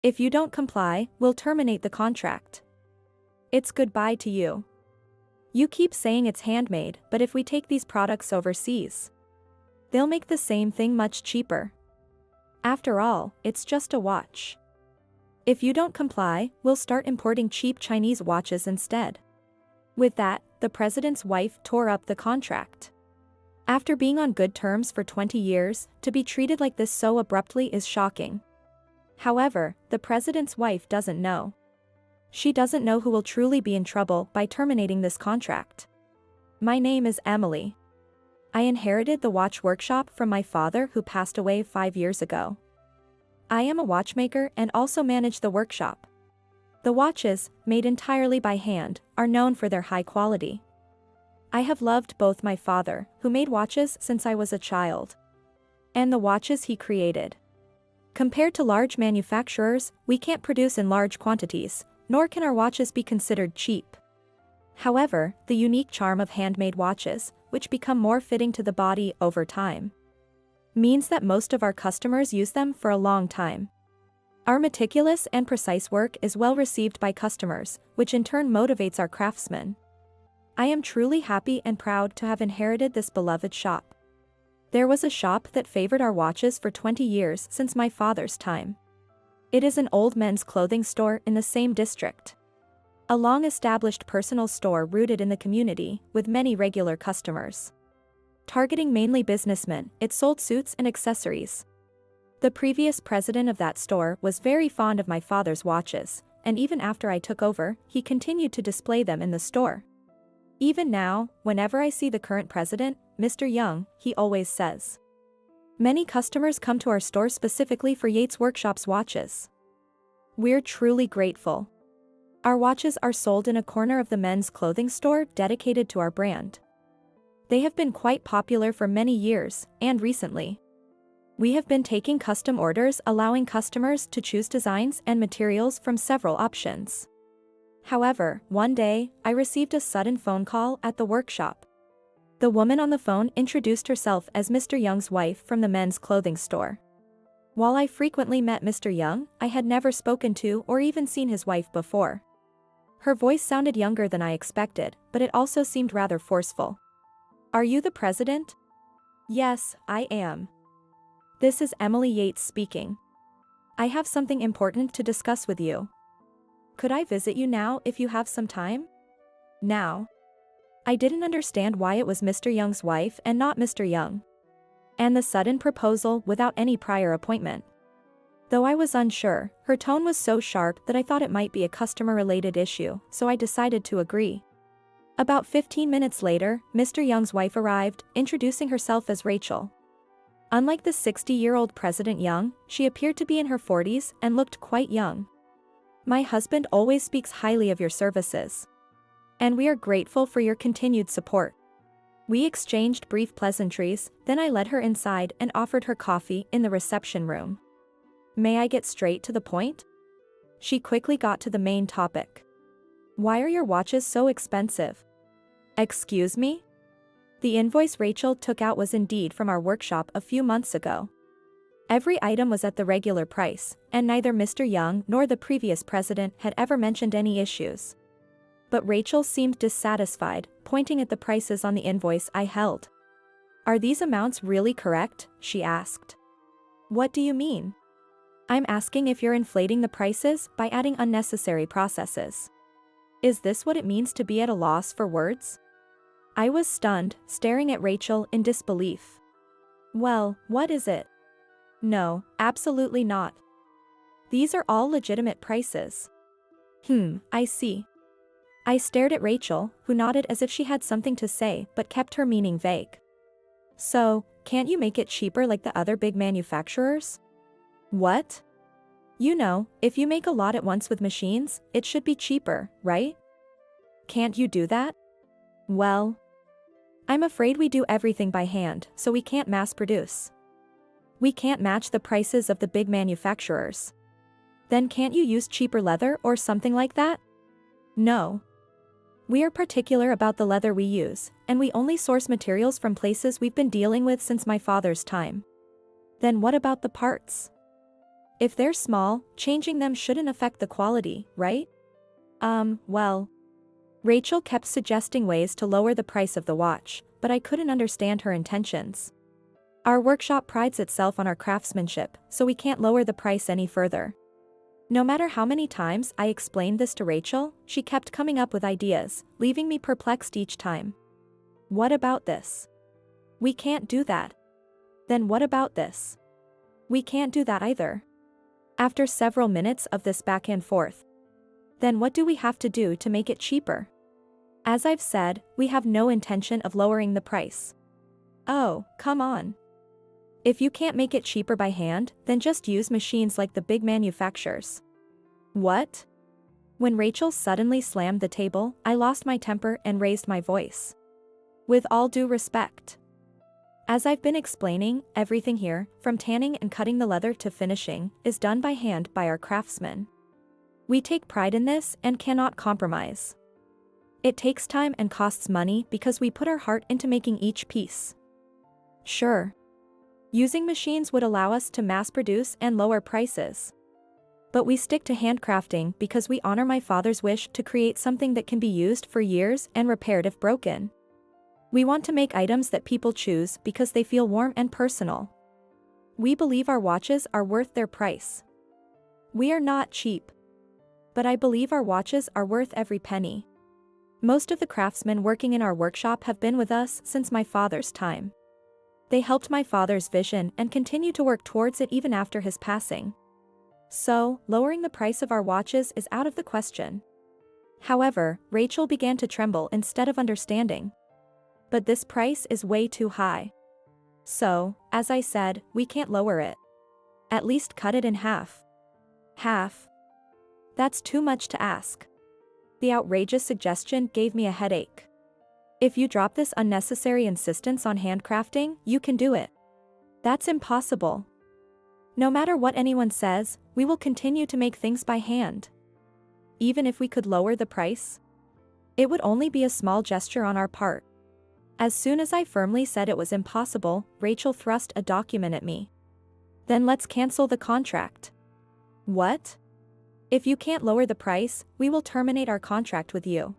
If you don't comply, we'll terminate the contract. It's goodbye to you. You keep saying it's handmade, but if we take these products overseas, they'll make the same thing much cheaper. After all, it's just a watch. If you don't comply, we'll start importing cheap Chinese watches instead. With that, the president's wife tore up the contract. After being on good terms for 20 years, to be treated like this so abruptly is shocking. However, the president's wife doesn't know. She doesn't know who will truly be in trouble by terminating this contract. My name is Emily. I inherited the watch workshop from my father who passed away 5 years ago. I am a watchmaker and also manage the workshop. The watches, made entirely by hand, are known for their high quality. I have loved both my father, who made watches since I was a child, and the watches he created. Compared to large manufacturers, we can't produce in large quantities, nor can our watches be considered cheap. However, the unique charm of handmade watches, which become more fitting to the body over time, means that most of our customers use them for a long time. Our meticulous and precise work is well received by customers, which in turn motivates our craftsmen. I am truly happy and proud to have inherited this beloved shop. There was a shop that favored our watches for 20 years since my father's time. It is an old men's clothing store in the same district. A long-established personal store rooted in the community, with many regular customers. Targeting mainly businessmen, it sold suits and accessories. The previous president of that store was very fond of my father's watches, and even after I took over, he continued to display them in the store. Even now, whenever I see the current president, Mr. Young, he always says. Many customers come to our store specifically for Yates Workshop's watches. We're truly grateful. Our watches are sold in a corner of the men's clothing store dedicated to our brand. They have been quite popular for many years, and recently, we have been taking custom orders allowing customers to choose designs and materials from several options. However, one day, I received a sudden phone call at the workshop. The woman on the phone introduced herself as Mr. Young's wife from the men's clothing store. While I frequently met Mr. Young, I had never spoken to or even seen his wife before. Her voice sounded younger than I expected, but it also seemed rather forceful. Are you the president? Yes, I am. This is Emily Yates speaking. I have something important to discuss with you. Could I visit you now if you have some time? Now. I didn't understand why it was Mr. Young's wife and not Mr. Young. And the sudden proposal without any prior appointment. Though I was unsure, her tone was so sharp that I thought it might be a customer-related issue, so I decided to agree. About 15 minutes later, Mr. Young's wife arrived, introducing herself as Rachel. Unlike the 60-year-old President Young, she appeared to be in her 40s and looked quite young. My husband always speaks highly of your services. And we are grateful for your continued support. We exchanged brief pleasantries, then I led her inside and offered her coffee in the reception room. May I get straight to the point? She quickly got to the main topic. Why are your watches so expensive? Excuse me? The invoice Rachel took out was indeed from our workshop a few months ago. Every item was at the regular price, and neither Mr. Young nor the previous president had ever mentioned any issues. But Rachel seemed dissatisfied, pointing at the prices on the invoice I held. Are these amounts really correct? She asked. What do you mean? I'm asking if you're inflating the prices by adding unnecessary processes. Is this what it means to be at a loss for words? I was stunned, staring at Rachel in disbelief. Well, what is it? No, absolutely not. These are all legitimate prices. I see. I stared at Rachel, who nodded as if she had something to say but kept her meaning vague. So, can't you make it cheaper like the other big manufacturers? What? You know, if you make a lot at once with machines, it should be cheaper, right? Can't you do that? Well, I'm afraid we do everything by hand, so we can't mass produce. We can't match the prices of the big manufacturers. Then can't you use cheaper leather or something like that? No. We are particular about the leather we use, and we only source materials from places we've been dealing with since my father's time. Then what about the parts? If they're small, changing them shouldn't affect the quality, right? Well. Rachel kept suggesting ways to lower the price of the watch, but I couldn't understand her intentions. Our workshop prides itself on our craftsmanship, so we can't lower the price any further. No matter how many times I explained this to Rachel, she kept coming up with ideas, leaving me perplexed each time. What about this? We can't do that. Then what about this? We can't do that either. After several minutes of this back and forth. Then what do we have to do to make it cheaper? As I've said, we have no intention of lowering the price. Oh, come on. If you can't make it cheaper by hand, then just use machines like the big manufacturers. What? When Rachel suddenly slammed the table, I lost my temper and raised my voice. With all due respect. As I've been explaining, everything here, from tanning and cutting the leather to finishing, is done by hand by our craftsmen. We take pride in this and cannot compromise. It takes time and costs money because we put our heart into making each piece. Sure. Using machines would allow us to mass produce and lower prices. But we stick to handcrafting because we honor my father's wish to create something that can be used for years and repaired if broken. We want to make items that people choose because they feel warm and personal. We believe our watches are worth their price. We are not cheap. But I believe our watches are worth every penny. Most of the craftsmen working in our workshop have been with us since my father's time. They helped my father's vision and continue to work towards it even after his passing. So, lowering the price of our watches is out of the question. However, Rachel began to tremble instead of understanding. But this price is way too high. So, as I said, we can't lower it. At least cut it in half. Half? That's too much to ask. The outrageous suggestion gave me a headache. If you drop this unnecessary insistence on handcrafting, you can do it. That's impossible. No matter what anyone says, we will continue to make things by hand. Even if we could lower the price, it would only be a small gesture on our part. As soon as I firmly said it was impossible, Rachel thrust a document at me. Then let's cancel the contract. What? If you can't lower the price, we will terminate our contract with you.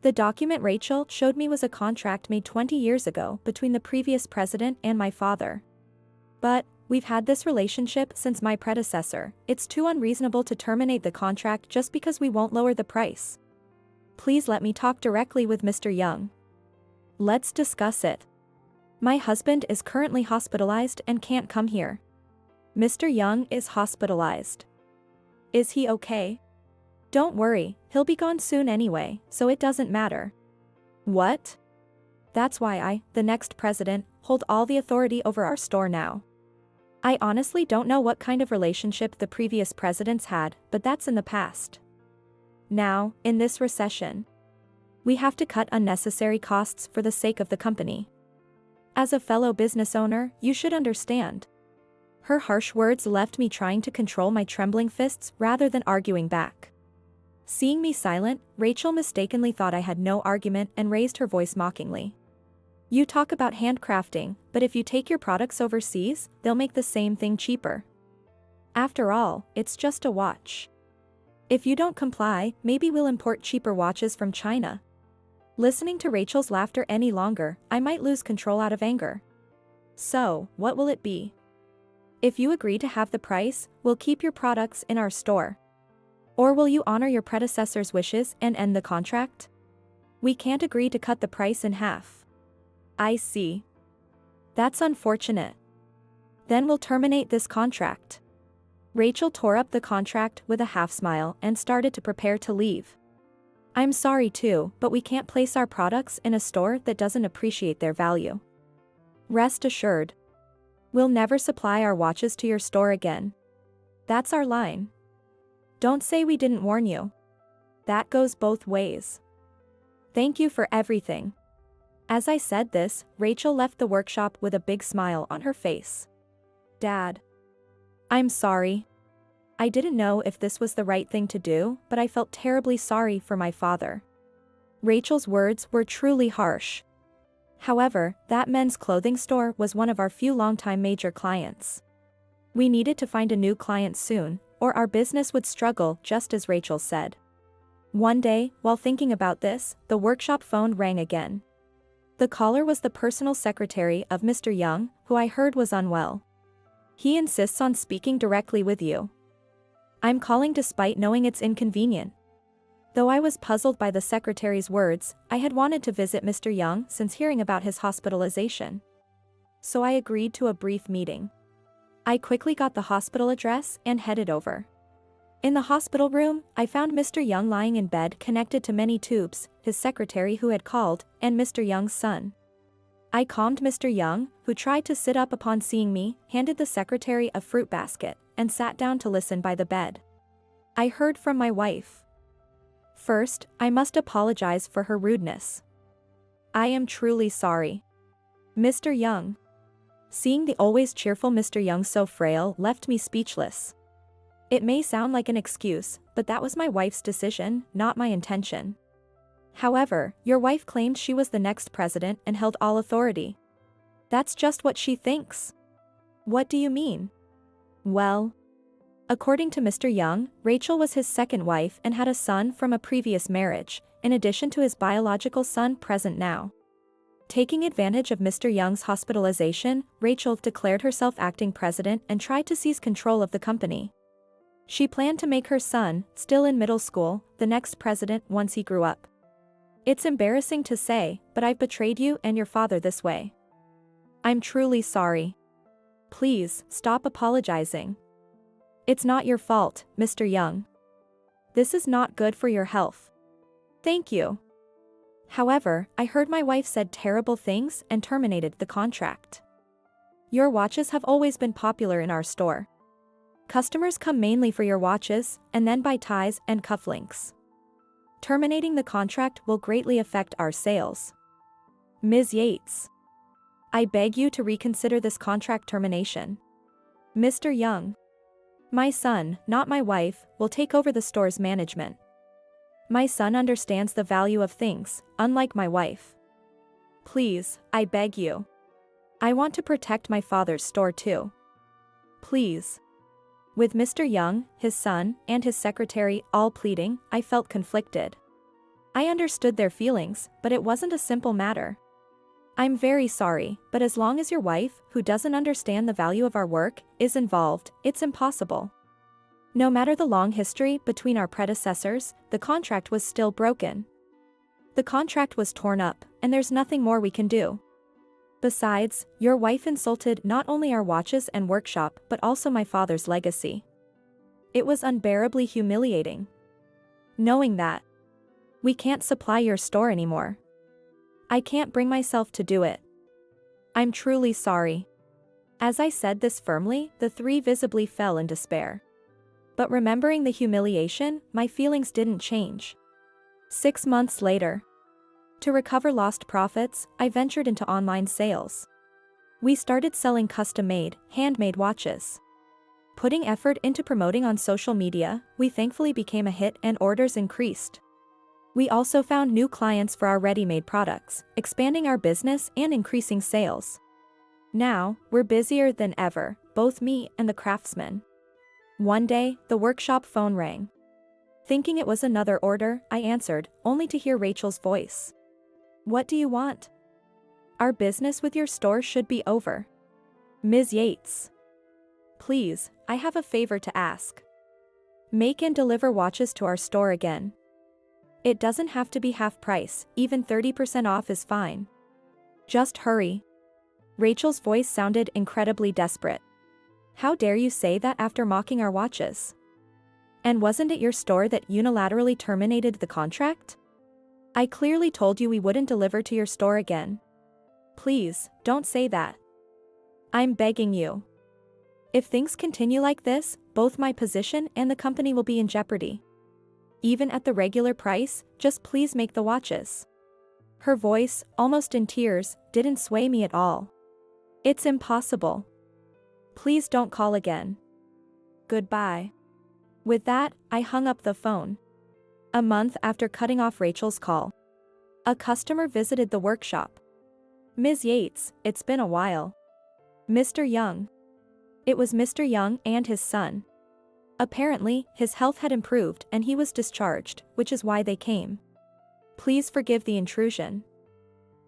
The document Rachel showed me was a contract made 20 years ago between the previous president and my father. But, we've had this relationship since my predecessor. It's too unreasonable to terminate the contract just because we won't lower the price. Please let me talk directly with Mr. Young. Let's discuss it. My husband is currently hospitalized and can't come here. Mr. Young is hospitalized. Is he okay? Don't worry, he'll be gone soon anyway, so it doesn't matter. What? That's why I, the next president, hold all the authority over our store now. I honestly don't know what kind of relationship the previous presidents had, but that's in the past. Now, in this recession, we have to cut unnecessary costs for the sake of the company. As a fellow business owner, you should understand. Her harsh words left me trying to control my trembling fists rather than arguing back. Seeing me silent, Rachel mistakenly thought I had no argument and raised her voice mockingly. You talk about handcrafting, but if you take your products overseas, they'll make the same thing cheaper. After all, it's just a watch. If you don't comply, maybe we'll import cheaper watches from China. Listening to Rachel's laughter any longer, I might lose control out of anger. So, what will it be? If you agree to have the price, we'll keep your products in our store. Or will you honor your predecessor's wishes and end the contract? We can't agree to cut the price in half. I see. That's unfortunate. Then we'll terminate this contract. Rachel tore up the contract with a half smile and started to prepare to leave. I'm sorry too, but we can't place our products in a store that doesn't appreciate their value. Rest assured. We'll never supply our watches to your store again. That's our line. Don't say we didn't warn you. That goes both ways. Thank you for everything. As I said this, Rachel left the workshop with a big smile on her face. Dad. I'm sorry. I didn't know if this was the right thing to do, but I felt terribly sorry for my father. Rachel's words were truly harsh. However, that men's clothing store was one of our few longtime major clients. We needed to find a new client soon, or our business would struggle, just as Rachel said. One day, while thinking about this, the workshop phone rang again. The caller was the personal secretary of Mr. Young, who I heard was unwell. He insists on speaking directly with you. I'm calling despite knowing it's inconvenient. Though I was puzzled by the secretary's words, I had wanted to visit Mr. Young since hearing about his hospitalization. So I agreed to a brief meeting. I quickly got the hospital address and headed over. In the hospital room, I found Mr. Young lying in bed connected to many tubes, his secretary who had called, and Mr. Young's son. I calmed Mr. Young, who tried to sit up upon seeing me, handed the secretary a fruit basket, and sat down to listen by the bed. I heard from my wife. First, I must apologize for her rudeness. I am truly sorry. Mr. Young. Seeing the always cheerful Mr. Young so frail left me speechless. It may sound like an excuse, but that was my wife's decision, not my intention. However, your wife claimed she was the next president and held all authority. That's just what she thinks. What do you mean? Well, according to Mr. Young, Rachel was his second wife and had a son from a previous marriage, in addition to his biological son present now. Taking advantage of Mr. Young's hospitalization, Rachel declared herself acting president and tried to seize control of the company. She planned to make her son, still in middle school, the next president once he grew up. It's embarrassing to say, but I've betrayed you and your father this way. I'm truly sorry. Please, stop apologizing. It's not your fault, Mr. Young. This is not good for your health. Thank you. However, I heard my wife said terrible things and terminated the contract. Your watches have always been popular in our store. Customers come mainly for your watches, and then buy ties and cufflinks. Terminating the contract will greatly affect our sales. Ms. Yates. I beg you to reconsider this contract termination. Mr. Young. My son, not my wife, will take over the store's management. My son understands the value of things, unlike my wife. Please, I beg you. I want to protect my father's store too. Please. With Mr. Young, his son, and his secretary all pleading, I felt conflicted. I understood their feelings, but it wasn't a simple matter. I'm very sorry, but as long as your wife, who doesn't understand the value of our work, is involved, it's impossible. No matter the long history between our predecessors, the contract was still broken. The contract was torn up, and there's nothing more we can do. Besides, your wife insulted not only our watches and workshop but also my father's legacy. It was unbearably humiliating. Knowing that we can't supply your store anymore. I can't bring myself to do it. I'm truly sorry. As I said this firmly, the three visibly fell in despair. But remembering the humiliation, my feelings didn't change. 6 months later. To recover lost profits, I ventured into online sales. We started selling custom-made, handmade watches. Putting effort into promoting on social media, we thankfully became a hit and orders increased. We also found new clients for our ready-made products, expanding our business and increasing sales. Now, we're busier than ever, both me and the craftsman. One day, the workshop phone rang. Thinking it was another order, I answered, only to hear Rachel's voice. What do you want? Our business with your store should be over. Ms. Yates. Please, I have a favor to ask. Make and deliver watches to our store again. It doesn't have to be half price, even 30% off is fine. Just hurry. Rachel's voice sounded incredibly desperate. How dare you say that after mocking our watches? And wasn't it your store that unilaterally terminated the contract? I clearly told you we wouldn't deliver to your store again. Please, don't say that. I'm begging you. If things continue like this, both my position and the company will be in jeopardy. Even at the regular price, just please make the watches. Her voice, almost in tears, didn't sway me at all. It's impossible. Please don't call again. Goodbye. With that, I hung up the phone. A month after cutting off Rachel's call, a customer visited the workshop. Ms. Yates, it's been a while. Mr. Young. It was Mr. Young and his son. Apparently, his health had improved and he was discharged, which is why they came. Please forgive the intrusion.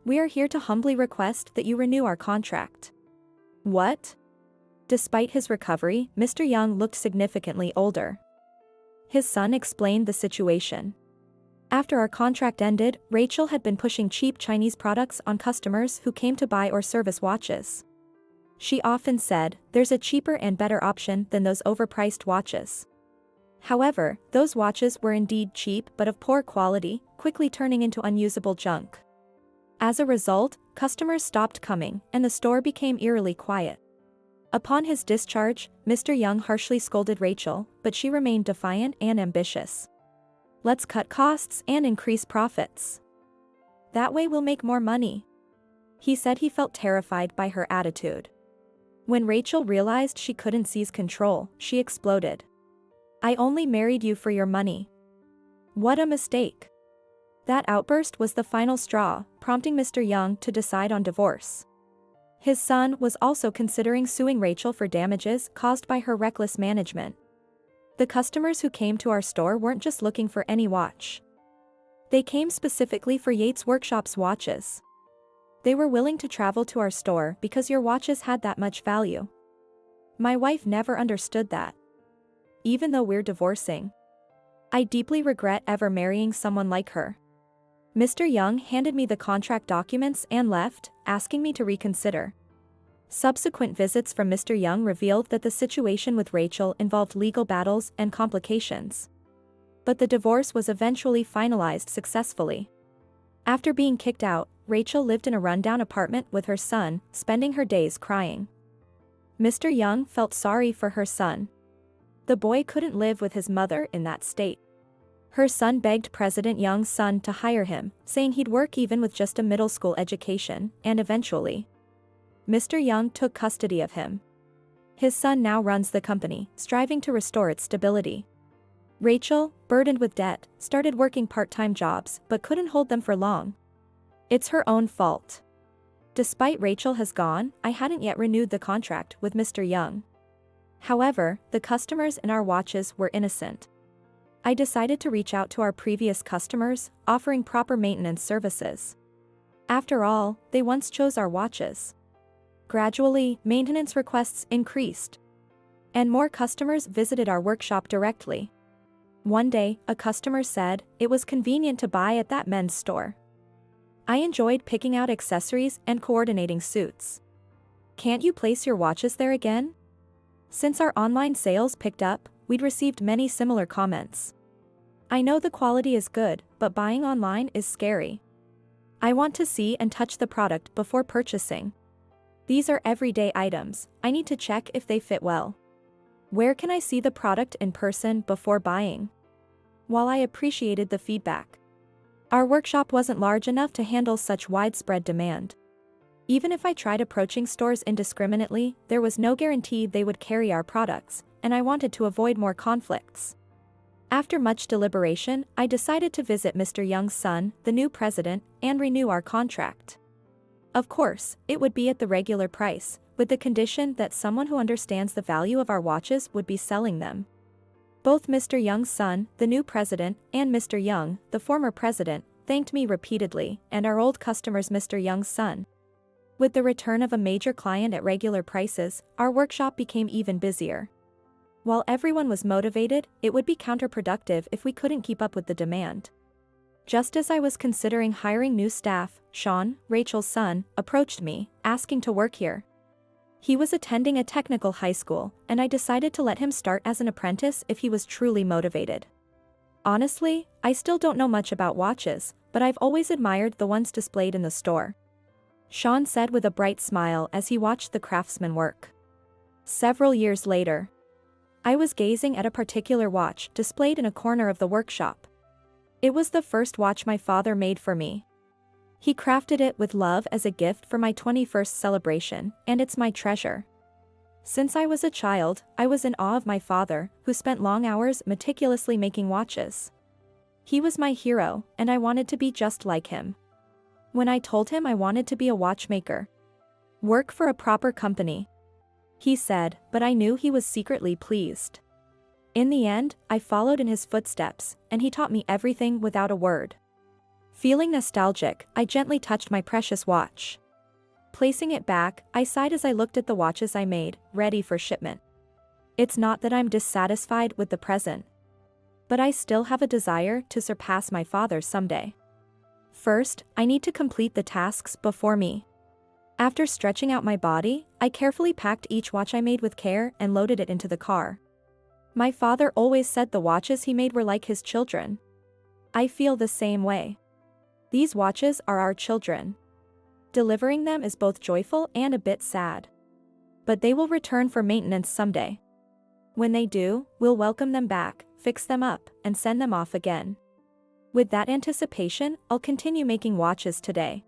We are here to humbly request that you renew our contract. What? Despite his recovery, Mr. Young looked significantly older. His son explained the situation. After our contract ended, Rachel had been pushing cheap Chinese products on customers who came to buy or service watches. She often said, "There's a cheaper and better option than those overpriced watches." However, those watches were indeed cheap but of poor quality, quickly turning into unusable junk. As a result, customers stopped coming, and the store became eerily quiet. Upon his discharge, Mr. Young harshly scolded Rachel, but she remained defiant and ambitious. "Let's cut costs and increase profits. That way we'll make more money." He said he felt terrified by her attitude. When Rachel realized she couldn't seize control, she exploded. "I only married you for your money. What a mistake." That outburst was the final straw, prompting Mr. Young to decide on divorce. His son was also considering suing Rachel for damages caused by her reckless management. The customers who came to our store weren't just looking for any watch. They came specifically for Yates Workshop's watches. They were willing to travel to our store because your watches had that much value. My wife never understood that. Even though we're divorcing, I deeply regret ever marrying someone like her. Mr. Young handed me the contract documents and left, asking me to reconsider. Subsequent visits from Mr. Young revealed that the situation with Rachel involved legal battles and complications. But the divorce was eventually finalized successfully. After being kicked out, Rachel lived in a rundown apartment with her son, spending her days crying. Mr. Young felt sorry for her son. The boy couldn't live with his mother in that state. Her son begged President Young's son to hire him, saying he'd work even with just a middle school education, and eventually, Mr. Young took custody of him. His son now runs the company, striving to restore its stability. Rachel, burdened with debt, started working part-time jobs but couldn't hold them for long. It's her own fault. Despite Rachel has gone, I hadn't yet renewed the contract with Mr. Young. However, the customers in our watches were innocent. I decided to reach out to our previous customers, offering proper maintenance services. After all, they once chose our watches. Gradually, maintenance requests increased, and more customers visited our workshop directly. One day, a customer said it was convenient to buy at that men's store. I enjoyed picking out accessories and coordinating suits. "Can't you place your watches there again?" Since our online sales picked up, we'd received many similar comments. "I know the quality is good, but buying online is scary. I want to see and touch the product before purchasing. These are everyday items, I need to check if they fit well. Where can I see the product in person before buying?" While I appreciated the feedback, our workshop wasn't large enough to handle such widespread demand. Even if I tried approaching stores indiscriminately, there was no guarantee they would carry our products, and I wanted to avoid more conflicts. After much deliberation, I decided to visit Mr. Young's son, the new president, and renew our contract. Of course, it would be at the regular price, with the condition that someone who understands the value of our watches would be selling them. Both Mr. Young's son, the new president, and Mr. Young, the former president, thanked me repeatedly, and our old customers Mr. Young's son. With the return of a major client at regular prices, our workshop became even busier. While everyone was motivated, it would be counterproductive if we couldn't keep up with the demand. Just as I was considering hiring new staff, Sean, Rachel's son, approached me, asking to work here. He was attending a technical high school, and I decided to let him start as an apprentice if he was truly motivated. Honestly, I still don't know much about watches, but I've always admired the ones displayed in the store. Sean said with a bright smile as he watched the craftsman work. Several years later, I was gazing at a particular watch displayed in a corner of the workshop. It was the first watch my father made for me. He crafted it with love as a gift for my 21st celebration, and it's my treasure. Since I was a child, I was in awe of my father, who spent long hours meticulously making watches. He was my hero, and I wanted to be just like him. When I told him I wanted to be a watchmaker, work for a proper company, he said, but I knew he was secretly pleased. In the end, I followed in his footsteps, and he taught me everything without a word. Feeling nostalgic, I gently touched my precious watch. Placing it back, I sighed as I looked at the watches I made, ready for shipment. It's not that I'm dissatisfied with the present, but I still have a desire to surpass my father someday. First, I need to complete the tasks before me. After stretching out my body, I carefully packed each watch I made with care and loaded it into the car. My father always said the watches he made were like his children. I feel the same way. These watches are our children. Delivering them is both joyful and a bit sad. But they will return for maintenance someday. When they do, we'll welcome them back, fix them up, and send them off again. With that anticipation, I'll continue making watches today.